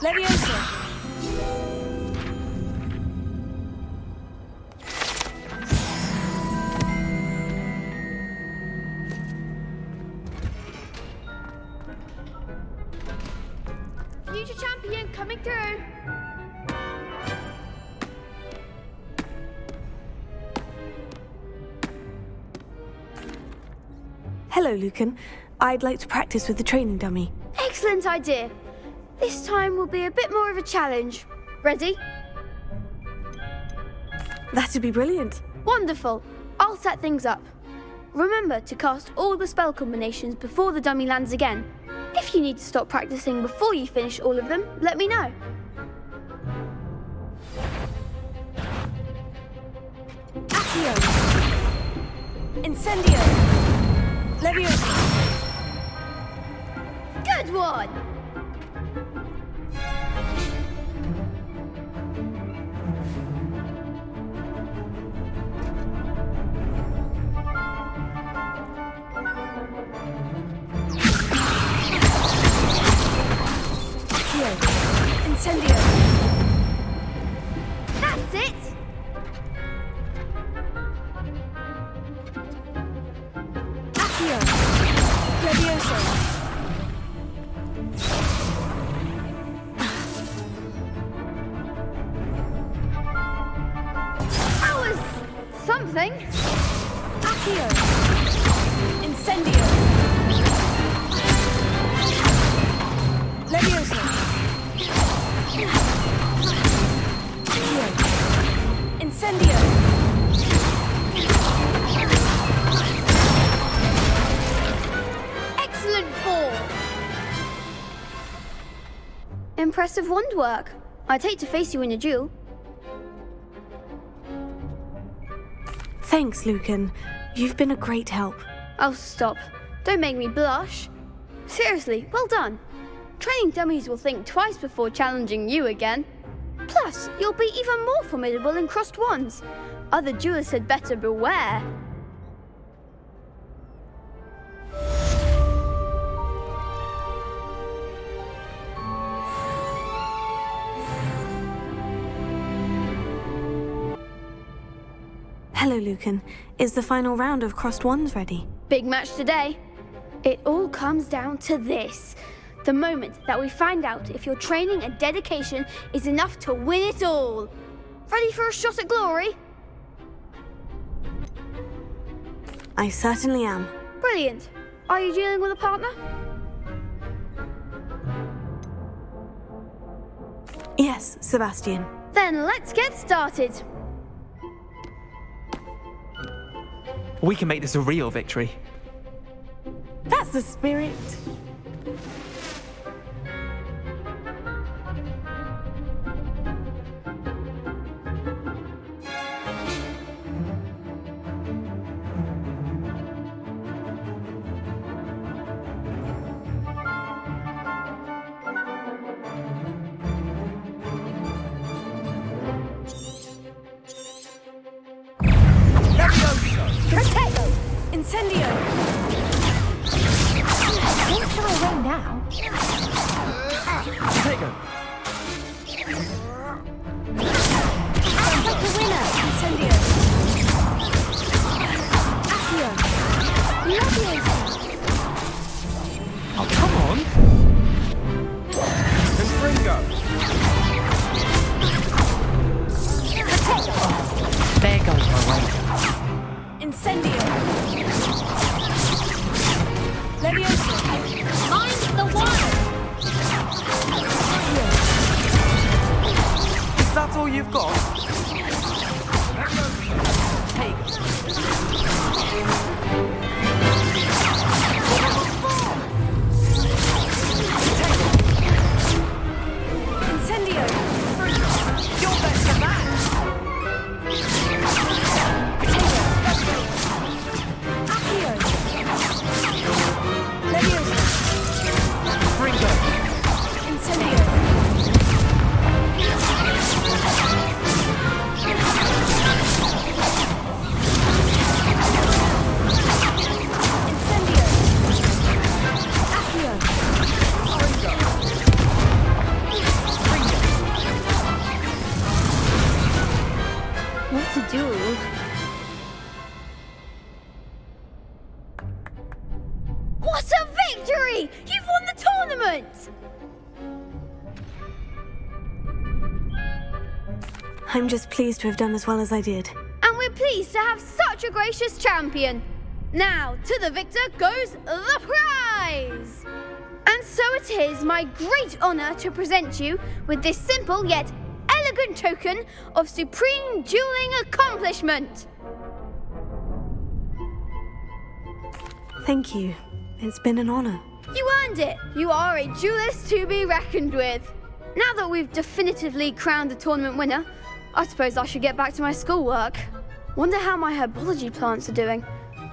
Leviosa! Future champion coming through! Hello, Lucan. I'd like to practice with the training dummy. Excellent idea. This time will be a bit more of a challenge. Ready? That'd be brilliant. Wonderful. I'll set things up. Remember to cast all the spell combinations before the dummy lands again. If you need to stop practicing before you finish all of them, let me know. Accio! Incendio! Leviosa! Good one! Incendio! That's it! Accio! Leviosa! That was something. Accio! Incendio! Leviosa! Incendio! Excellent ball. Impressive wand work. I'd hate to face you in a duel. Thanks, Lucan. You've been a great help. Oh, stop. Don't make me blush. Seriously, well done. Training dummies will think twice before challenging you again. Plus, you'll be even more formidable in crossed wands. Other duelists had better beware. Hello, Lucan. Is the final round of crossed wands ready? Big match today. It all comes down to this. The moment that we find out if your training and dedication is enough to win it all. Ready for a shot at glory? I certainly am. Brilliant. Are you dealing with a partner? Yes, Sebastian. Then let's get started. We can make this a real victory. That's the spirit. Incendio! Don't shy away now. Potato! Sounds like the winner! Incendio! Accio! Leviosa! Oh, come on! Ringo! Potato! There goes my way. Incendio! Leviosa! Mind the wild! Is that all you've got? Hey. Incendio! You're better than that! Accio! Leviosa! Ringo! Incendio! to do. What a victory! You've won the tournament! I'm just pleased to have done as well as I did. And we're pleased to have such a gracious champion. Now, to the victor goes the prize! And so it is my great honour to present you with this simple yet elegant token of supreme dueling accomplishment. Thank you. It's been an honour. You earned it. You are a duelist to be reckoned with. Now that we've definitively crowned the tournament winner, I suppose I should get back to my schoolwork. Wonder how my herbology plants are doing.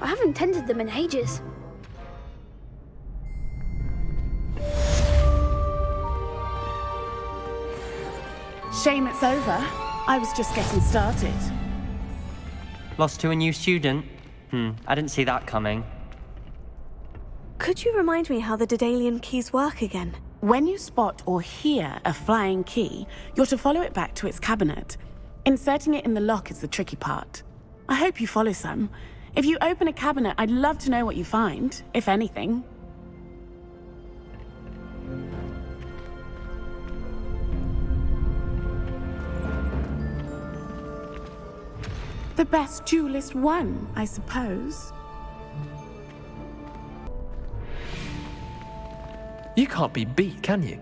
I haven't tended them in ages. Shame it's over. I was just getting started. Lost to a new student? I didn't see that coming. Could you remind me how the Daedalian keys work again? When you spot or hear a flying key, you're to follow it back to its cabinet. Inserting it in the lock is the tricky part. I hope you follow some. If you open a cabinet, I'd love to know what you find, if anything. The best duelist won, I suppose. You can't be beat, can you?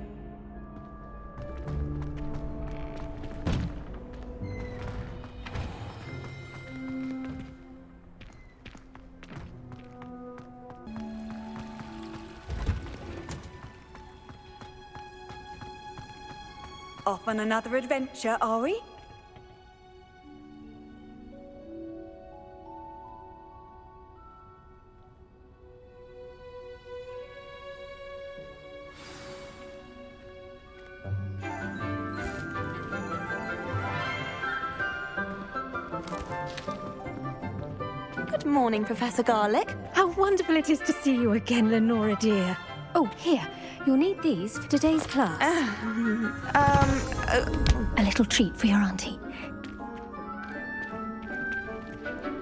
Off on another adventure, are we? Good morning, Professor Garlick. How wonderful it is to see you again, Lenora dear. Oh, here. You'll need these for today's class. A little treat for your auntie.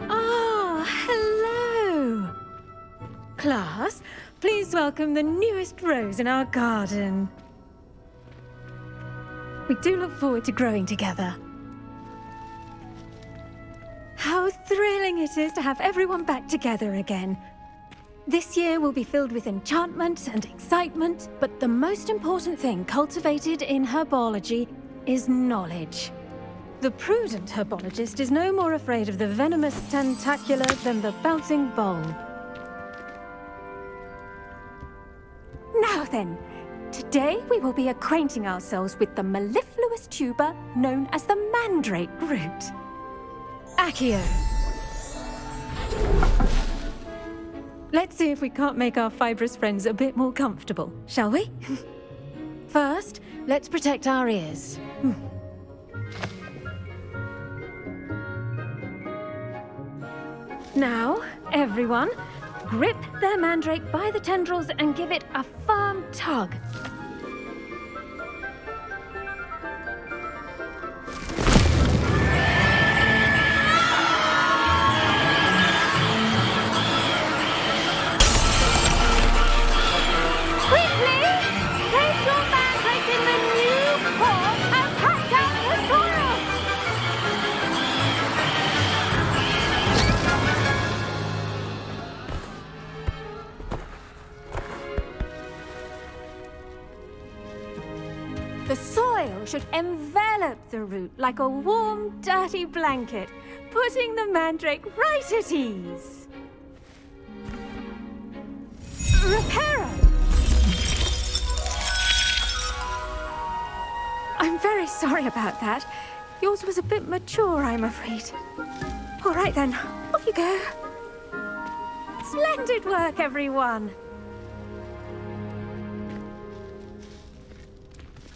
Ah, hello. Class, please welcome the newest rose in our garden. We do look forward to growing together. How thrilling it is to have everyone back together again. This year will be filled with enchantment and excitement, but the most important thing cultivated in herbology is knowledge. The prudent herbologist is no more afraid of the venomous tentacula than the bouncing bulb. Now then, today we will be acquainting ourselves with the mellifluous tuber known as the mandrake root. Accio. Let's see if we can't make our fibrous friends a bit more comfortable, shall we? First, let's protect our ears. Now, everyone, grip their mandrake by the tendrils and give it a firm tug. The soil should envelop the root like a warm, dirty blanket, putting the mandrake right at ease. Reparo! I'm very sorry about that. Yours was a bit mature, I'm afraid. All right then, off you go. Splendid work, everyone.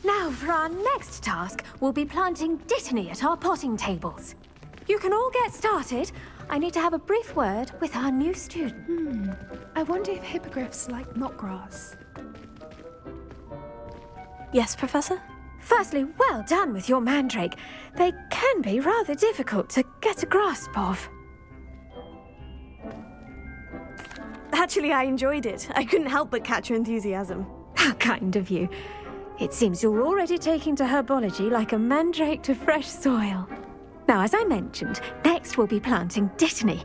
Now, for our next task, we'll be planting dittany at our potting tables. You can all get started. I need to have a brief word with our new student. I wonder if hippogriffs like knotgrass. Yes, Professor? Firstly, well done with your mandrake. They can be rather difficult to get a grasp of. Actually, I enjoyed it. I couldn't help but catch your enthusiasm. How kind of you. It seems you're already taking to herbology like a mandrake to fresh soil. Now, as I mentioned, next we'll be planting dittany.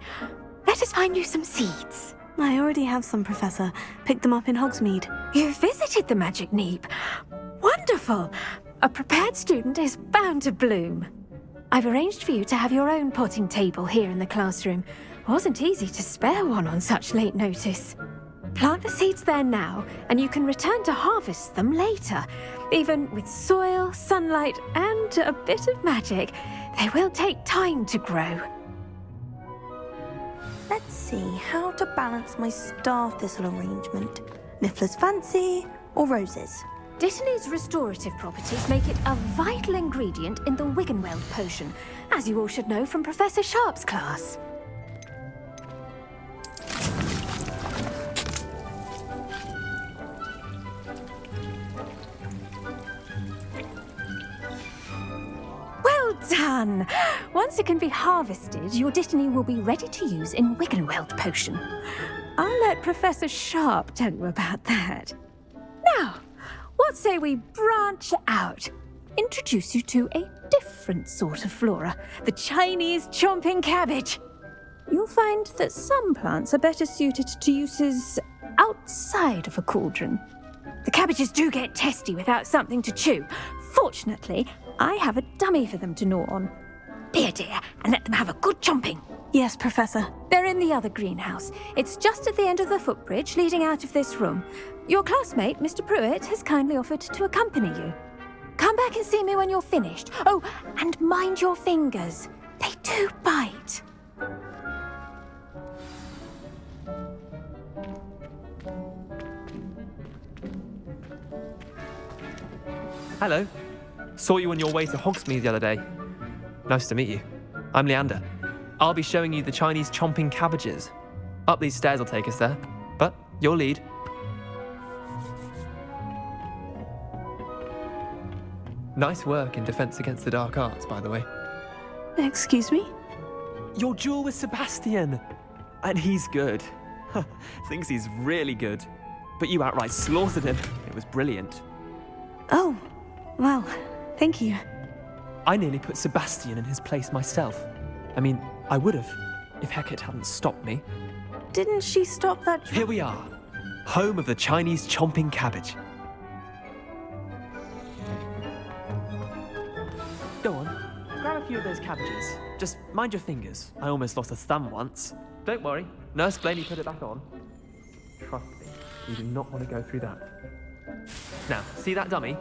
Let us find you some seeds. I already have some, Professor. Picked them up in Hogsmeade. You visited the Magic Neep. Wonderful! A prepared student is bound to bloom. I've arranged for you to have your own potting table here in the classroom. Wasn't easy to spare one on such late notice. Plant the seeds there now, and you can return to harvest them later. Even with soil, sunlight, and a bit of magic, they will take time to grow. Let's see how to balance my star thistle arrangement. Niffler's fancy or roses? Dittany's restorative properties make it a vital ingredient in the Wiggenweld potion, as you all should know from Professor Sharp's class. Well done! Once it can be harvested, your dittany will be ready to use in Wiggenweld potion. I'll let Professor Sharp tell you about that. Now, what say we branch out? Introduce you to a different sort of flora, the Chinese chomping cabbage. You'll find that some plants are better suited to uses outside of a cauldron. The cabbages do get testy without something to chew. Fortunately, I have a dummy for them to gnaw on. Be a dear and let them have a good chomping. Yes, Professor. They're in the other greenhouse. It's just at the end of the footbridge leading out of this room. Your classmate, Mr. Pruitt, has kindly offered to accompany you. Come back and see me when you're finished. Oh, and mind your fingers. They do bite. Hello. Saw you on your way to Hogsmeade the other day. Nice to meet you. I'm Leander. I'll be showing you the Chinese chomping cabbages. Up these stairs will take us there, but your lead. Nice work in Defense Against the Dark Arts, by the way. Excuse me? Your duel with Sebastian! And he's good. Thinks he's really good. But you outright slaughtered him. It was brilliant. Oh, well, thank you. I nearly put Sebastian in his place myself. I mean, I would have, if Hecate hadn't stopped me. Didn't she stop that? Here we are, home of the Chinese chomping cabbage. Go on, grab a few of those cabbages. Just mind your fingers. I almost lost a thumb once. Don't worry, Nurse Blaney put it back on. Trust me, you do not want to go through that. Now, see that dummy?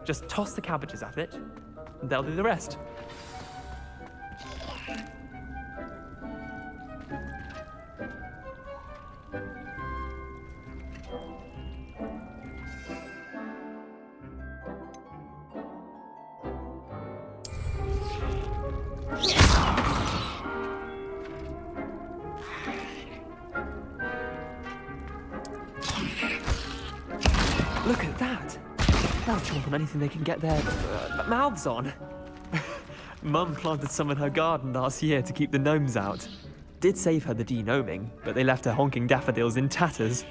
Just toss the cabbages at it, and they'll do the rest. Look at that! They'll chomp on anything they can get their mouths on. Mum planted some in her garden last year to keep the gnomes out. Did save her the de-gnoming, but they left her honking daffodils in tatters.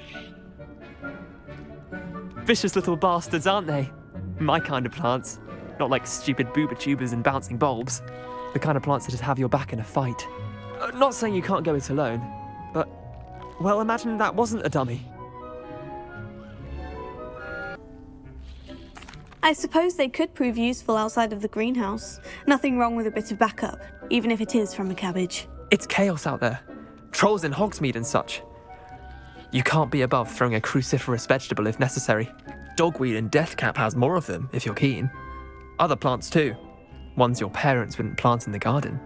Vicious little bastards, aren't they? My kind of plants. Not like stupid booba tubers and bouncing bulbs. The kind of plants that just have your back in a fight. Not saying you can't go it alone, but, well, imagine that wasn't a dummy. I suppose they could prove useful outside of the greenhouse. Nothing wrong with a bit of backup, even if it is from a cabbage. It's chaos out there. Trolls in Hogsmeade and such. You can't be above throwing a cruciferous vegetable if necessary. Dogweed and deathcap has more of them, if you're keen. Other plants too. Ones your parents wouldn't plant in the garden.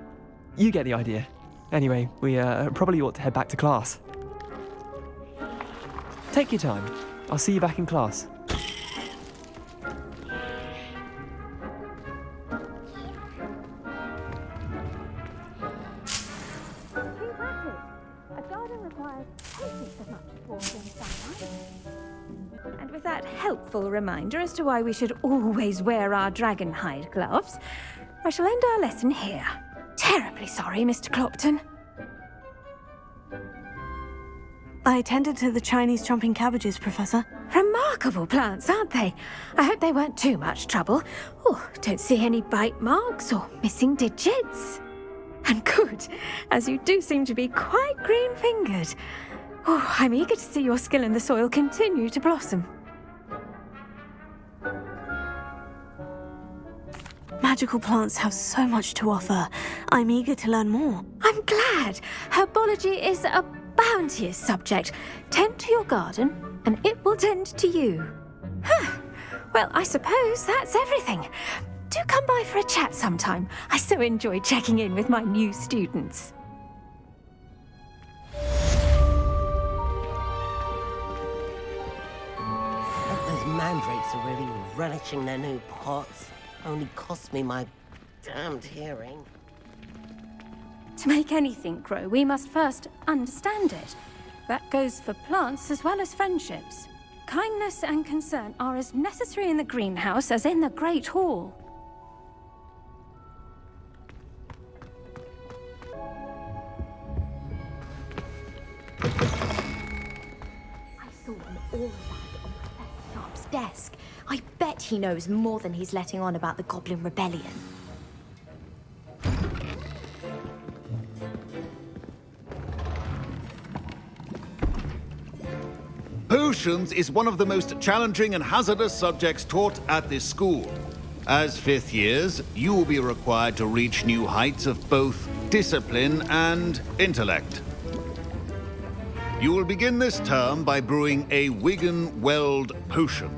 You get the idea. Anyway, we probably ought to head back to class. Take your time. I'll see you back in class. A garden requires patience as much as water and sunlight. And with that helpful reminder as to why we should always wear our dragon hide gloves, I shall end our lesson here. Terribly sorry, Mr. Clopton. I attended to the Chinese chomping cabbages, Professor. Remarkable plants, aren't they? I hope they weren't too much trouble. Oh, don't see any bite marks or missing digits. And good, as you do seem to be quite green-fingered. Oh, I'm eager to see your skill in the soil continue to blossom. Magical plants have so much to offer. I'm eager to learn more. I'm glad. Herbology is a bounteous subject. Tend to your garden, and it will tend to you. Huh. Well, I suppose that's everything. Do come by for a chat sometime. I so enjoy checking in with my new students. Those mandrakes are really relishing their new pots. Only cost me my damned hearing. To make anything grow, we must first understand it. That goes for plants as well as friendships. Kindness and concern are as necessary in the greenhouse as in the Great Hall. I saw an aura bag on Professor Sharp's desk. I bet he knows more than he's letting on about the Goblin Rebellion. Potions is one of the most challenging and hazardous subjects taught at this school. As fifth years, you will be required to reach new heights of both discipline and intellect. You will begin this term by brewing a Wigan-Weld potion.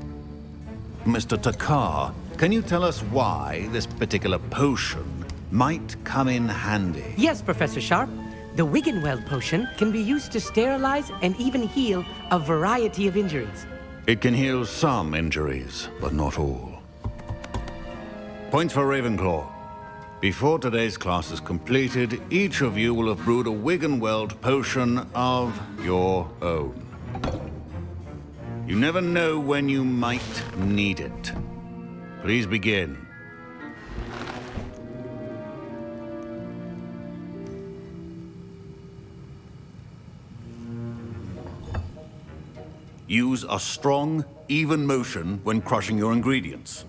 Mr. Takar, can you tell us why this particular potion might come in handy? Yes, Professor Sharp. The Wigan-Weld potion can be used to sterilize and even heal a variety of injuries. It can heal some injuries, but not all. Points for Ravenclaw. Before today's class is completed, each of you will have brewed a Wigan-Weld potion of your own. You never know when you might need it. Please begin. Use a strong, even motion when crushing your ingredients.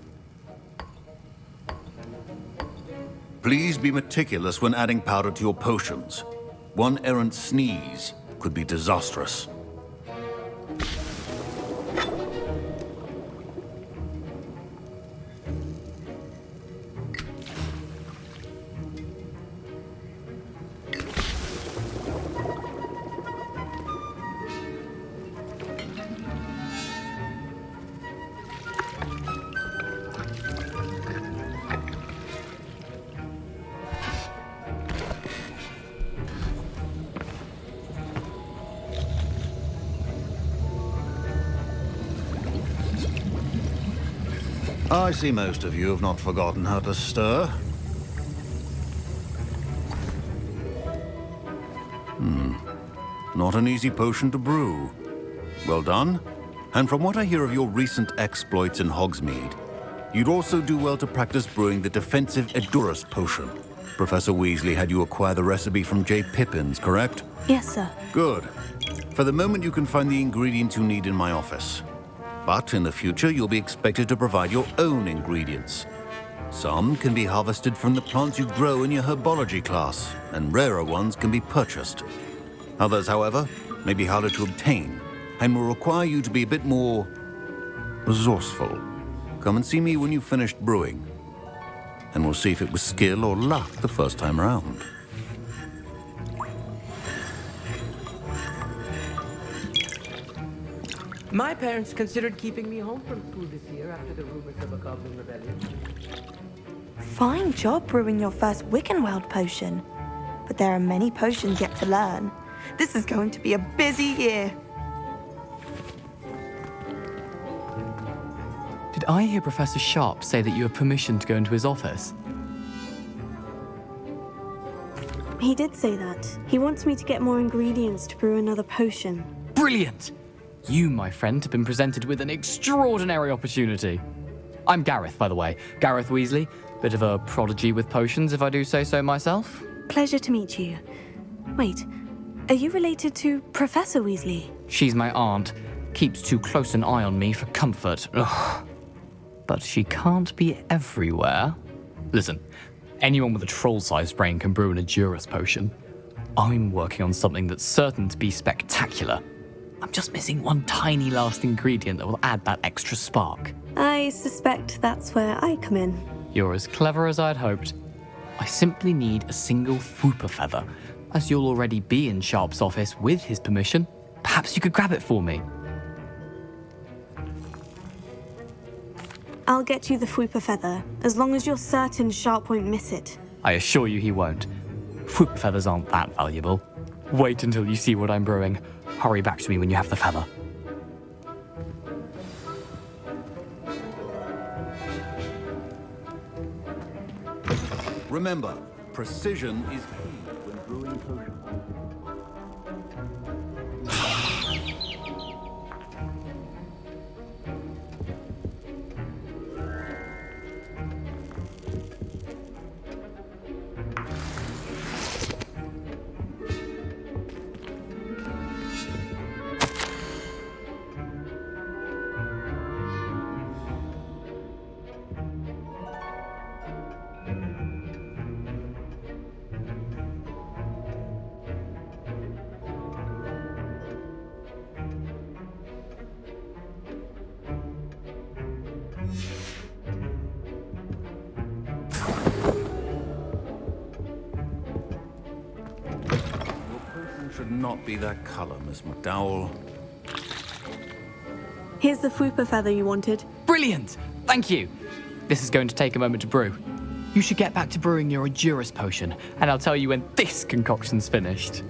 Please be meticulous when adding powder to your potions. One errant sneeze could be disastrous. I see most of you have not forgotten how to stir. Not an easy potion to brew. Well done. And from what I hear of your recent exploits in Hogsmeade, you'd also do well to practice brewing the defensive Edurus potion. Professor Weasley had you acquire the recipe from J. Pippins, correct? Yes, sir. Good. For the moment, you can find the ingredients you need in my office. But in the future, you'll be expected to provide your own ingredients. Some can be harvested from the plants you grow in your herbology class, and rarer ones can be purchased. Others, however, may be harder to obtain, and will require you to be a bit more resourceful. Come and see me when you've finished brewing, and we'll see if it was skill or luck the first time around. My parents considered keeping me home from school this year after the rumors of a Goblin Rebellion. Fine job brewing your first Wigan-Weld potion. But there are many potions yet to learn. This is going to be a busy year. Did I hear Professor Sharp say that you have permission to go into his office? He did say that. He wants me to get more ingredients to brew another potion. Brilliant! You, my friend, have been presented with an extraordinary opportunity. I'm Gareth, by the way. Gareth Weasley. Bit of a prodigy with potions, if I do say so myself. Pleasure to meet you. Wait, are you related to Professor Weasley? She's my aunt. Keeps too close an eye on me for comfort. Ugh. But she can't be everywhere. Listen, anyone with a troll-sized brain can brew an Edurus potion. I'm working on something that's certain to be spectacular. I'm just missing one tiny last ingredient that will add that extra spark. I suspect that's where I come in. You're as clever as I'd hoped. I simply need a single Fwooper feather. As you'll already be in Sharp's office with his permission, perhaps you could grab it for me. I'll get you the Fwooper feather, as long as you're certain Sharp won't miss it. I assure you he won't. Fwooper feathers aren't that valuable. Wait until you see what I'm brewing. Hurry back to me when you have the feather. Remember, precision is key when brewing potions. Should not be that color, Miss McDowell. Here's the Fwooper feather you wanted. Brilliant! Thank you! This is going to take a moment to brew. You should get back to brewing your Edurus potion, and I'll tell you when this concoction's finished.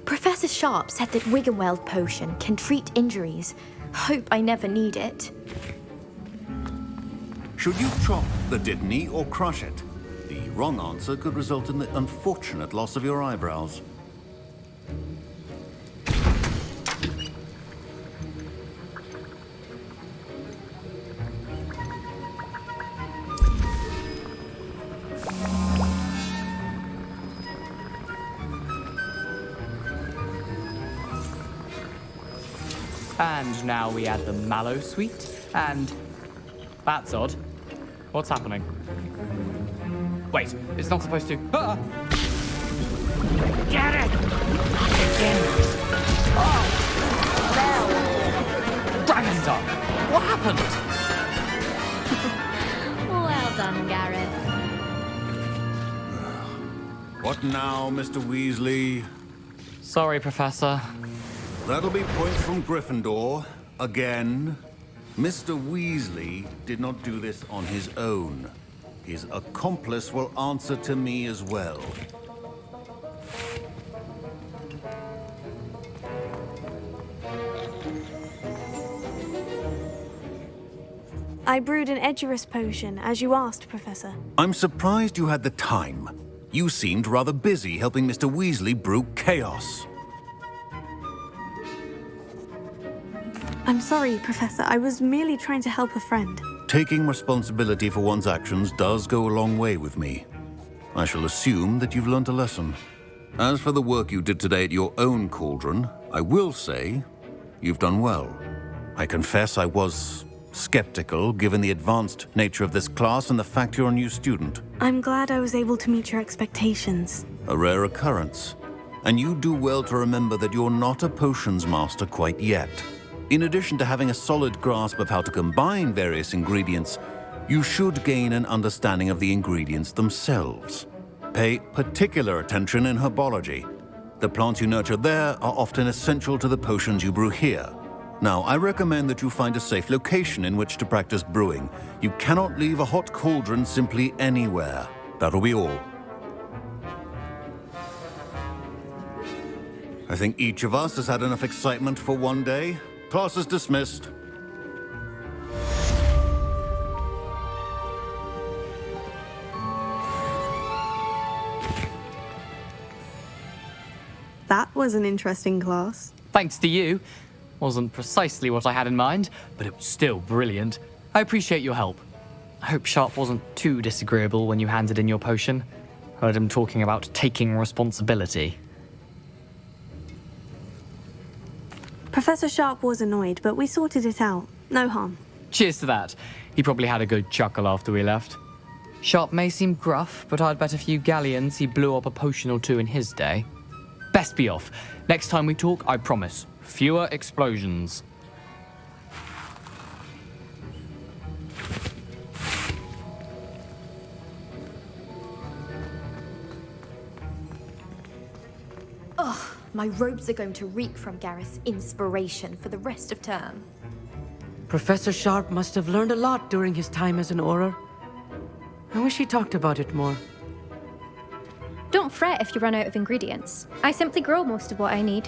Professor Sharp said that Wiggenweld potion can treat injuries. Hope I never need it. Should you chop the Dittany or crush it? The wrong answer could result in the unfortunate loss of your eyebrows. And now we add the mallow sweet, and... That's odd. What's happening? Wait, it's not supposed to... Ah! Get it! Again! Oh! No! Dragon's What happened? Well done, Gareth. What now, Mr. Weasley? Sorry, Professor. That'll be points from Gryffindor. Again. Mr. Weasley did not do this on his own. His accomplice will answer to me as well. I brewed an Edurus potion, as you asked, Professor. I'm surprised you had the time. You seemed rather busy helping Mr. Weasley brew chaos. I'm sorry, Professor. I was merely trying to help a friend. Taking responsibility for one's actions does go a long way with me. I shall assume that you've learnt a lesson. As for the work you did today at your own cauldron, I will say you've done well. I confess I was skeptical, given the advanced nature of this class and the fact you're a new student. I'm glad I was able to meet your expectations. A rare occurrence. And you do well to remember that you're not a potions master quite yet. In addition to having a solid grasp of how to combine various ingredients, you should gain an understanding of the ingredients themselves. Pay particular attention in herbology. The plants you nurture there are often essential to the potions you brew here. Now, I recommend that you find a safe location in which to practice brewing. You cannot leave a hot cauldron simply anywhere. That'll be all. I think each of us has had enough excitement for one day. Class is dismissed. That was an interesting class. Thanks to you. Wasn't precisely what I had in mind, but it was still brilliant. I appreciate your help. I hope Sharp wasn't too disagreeable when you handed in your potion. Heard him talking about taking responsibility. Professor Sharp was annoyed, but we sorted it out. No harm. Cheers to that. He probably had a good chuckle after we left. Sharp may seem gruff, but I'd bet a few galleons he blew up a potion or two in his day. Best be off. Next time we talk, I promise. Fewer explosions. Ugh, my robes are going to reek from Gareth's inspiration for the rest of term. Professor Sharp must have learned a lot during his time as an Auror. I wish he talked about it more. Don't fret if you run out of ingredients. I simply grow most of what I need.